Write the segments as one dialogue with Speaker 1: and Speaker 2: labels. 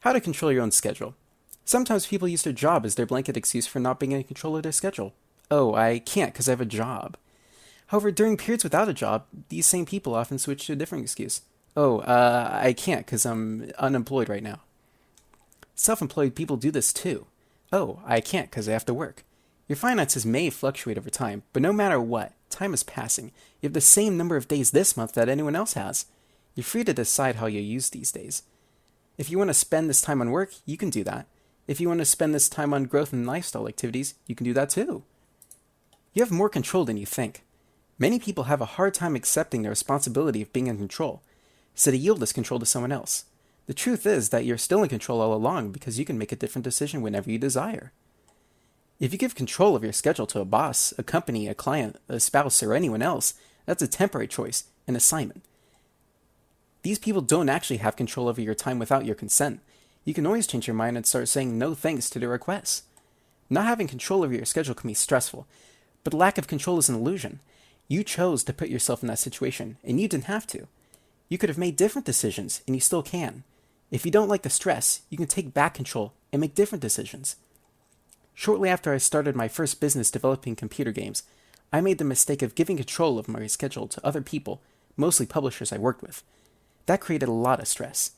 Speaker 1: How to control your own schedule. Sometimes people use their job as their blanket excuse for not being in control of their schedule. Oh, I can't because I have a job. However, during periods without a job, these same people often switch to a different excuse. Oh, I can't because I'm unemployed right now. Self-employed people do this too. Oh, I can't because I have to work. Your finances may fluctuate over time, but no matter what, time is passing. You have the same number of days this month that anyone else has. You're free to decide how you use these days. If you want to spend this time on work, you can do that. If you want to spend this time on growth and lifestyle activities, you can do that too. You have more control than you think. Many people have a hard time accepting the responsibility of being in control, so they yield this control to someone else. The truth is that you're still in control all along because you can make a different decision whenever you desire. If you give control of your schedule to a boss, a company, a client, a spouse, or anyone else, that's a temporary choice, an assignment. These people don't actually have control over your time without your consent. You can always change your mind and start saying no thanks to their requests. Not having control over your schedule can be stressful, but lack of control is an illusion. You chose to put yourself in that situation, and you didn't have to. You could have made different decisions, and you still can. If you don't like the stress, you can take back control and make different decisions. Shortly after I started my first business developing computer games, I made the mistake of giving control of my schedule to other people, mostly publishers I worked with. That created a lot of stress.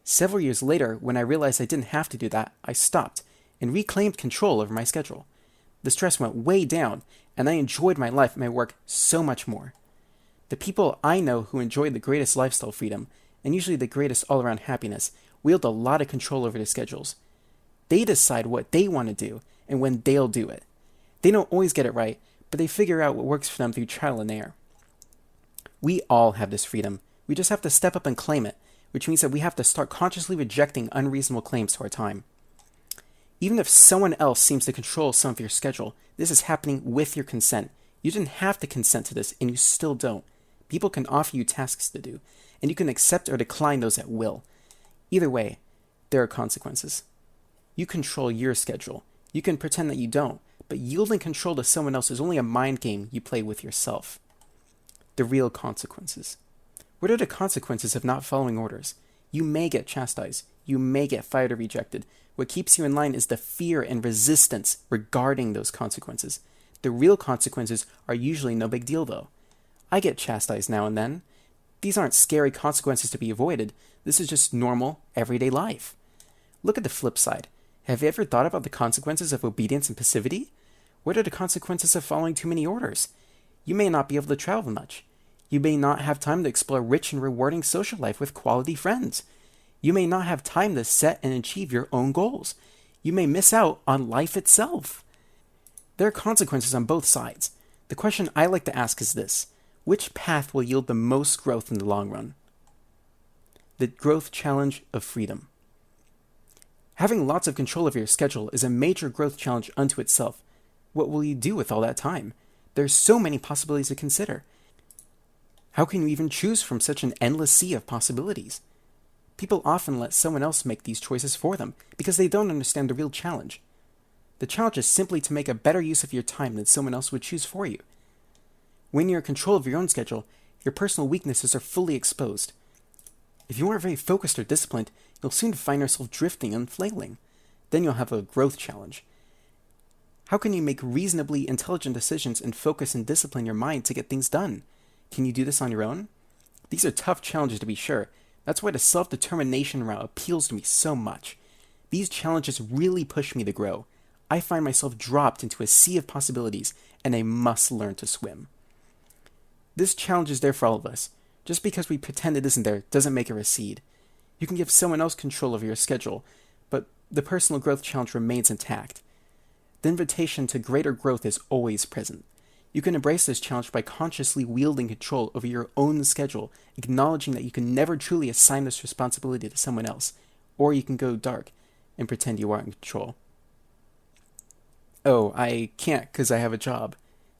Speaker 1: Several years later, when I realized I didn't have to do that, I stopped and reclaimed control over my schedule. The stress went way down, and I enjoyed my life and my work so much more. The people I know who enjoy the greatest lifestyle freedom, and usually the greatest all-around happiness, wield a lot of control over their schedules. They decide what they want to do and when they'll do it. They don't always get it right, but they figure out what works for them through trial and error. We all have this freedom. We just have to step up and claim it, which means that we have to start consciously rejecting unreasonable claims to our time. Even if someone else seems to control some of your schedule, this is happening with your consent. You didn't have to consent to this, and you still don't. People can offer you tasks to do, and you can accept or decline those at will. Either way, there are consequences. You control your schedule. You can pretend that you don't, but yielding control to someone else is only a mind game you play with yourself. The real consequences. What are the consequences of not following orders? You may get chastised. You may get fired or rejected. What keeps you in line is the fear and resistance regarding those consequences. The real consequences are usually no big deal, though. I get chastised now and then. These aren't scary consequences to be avoided. This is just normal, everyday life. Look at the flip side. Have you ever thought about the consequences of obedience and passivity? What are the consequences of following too many orders? You may not be able to travel much. You may not have time to explore rich and rewarding social life with quality friends. You may not have time to set and achieve your own goals. You may miss out on life itself. There are consequences on both sides. The question I like to ask is this: which path will yield the most growth in the long run? The growth challenge of freedom. Having lots of control of your schedule is a major growth challenge unto itself. What will you do with all that time? There's so many possibilities to consider. How can you even choose from such an endless sea of possibilities? People often let someone else make these choices for them because they don't understand the real challenge. The challenge is simply to make a better use of your time than someone else would choose for you. When you're in control of your own schedule, your personal weaknesses are fully exposed. If you aren't very focused or disciplined, you'll soon find yourself drifting and flailing. Then you'll have a growth challenge. How can you make reasonably intelligent decisions and focus and discipline your mind to get things done? Can you do this on your own? These are tough challenges to be sure. That's why the self-determination route appeals to me so much. These challenges really push me to grow. I find myself dropped into a sea of possibilities, and I must learn to swim. This challenge is there for all of us. Just because we pretend it isn't there doesn't make it recede. You can give someone else control over your schedule, but the personal growth challenge remains intact. The invitation to greater growth is always present. You can embrace this challenge by consciously wielding control over your own schedule, acknowledging that you can never truly assign this responsibility to someone else, or you can go dark and pretend you are in control. Oh, I can't because I have a job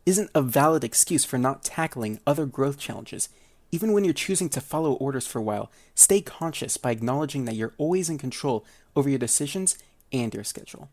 Speaker 1: isn't a valid excuse for not tackling other growth challenges. Even when you're choosing to follow orders for a while, stay conscious by acknowledging that you're always in control over your decisions and your schedule.